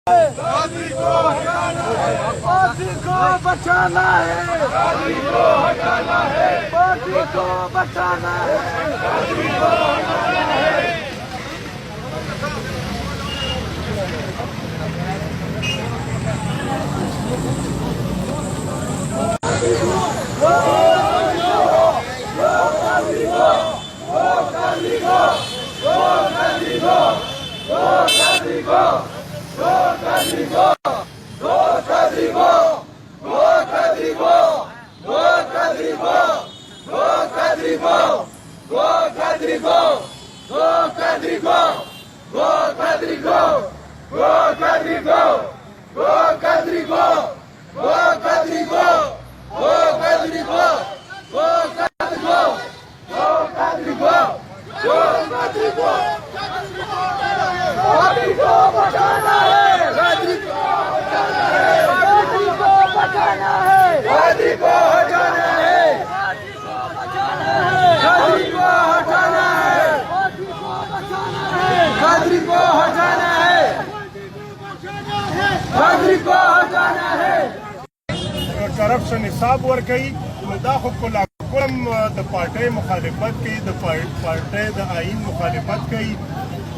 गाजी को हटाना है, पार्टी को बचाना है, गाजी को हटाना है, पार्टी को बचाना है। गाजी को हटाना है। करप्शन हिसाब वर्कई दा खो कोलम द पार्टी मुखालिफत की द पार्टी द आइन मुखालिफत की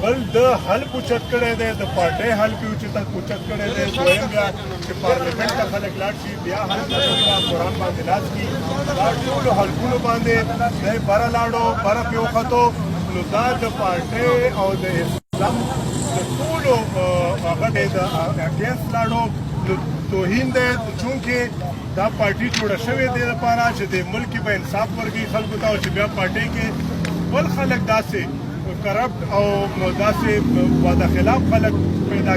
बल द हल पुछत करे दे द पार्टी हल की उचित पुछत करे दे दोयम या कि पार्लियामेंट का खलक लाट सी बिया हल का कुरान बांधे लाज की लाट टूल हलकुल बांधे दे बरा लाडो बरा पियो खतो दा द पार्टी और द इस्लाम द टूल अगदे द अगेंस्ट लाडो توهین ده چونکه دا پارټي جوړه شوې ده لپاره چې د ملک په انصاف ورګي خلکو ته چې بیا پارټي کې بل خلک داسې کرپټ او داسې واده خلاف خلک پیدا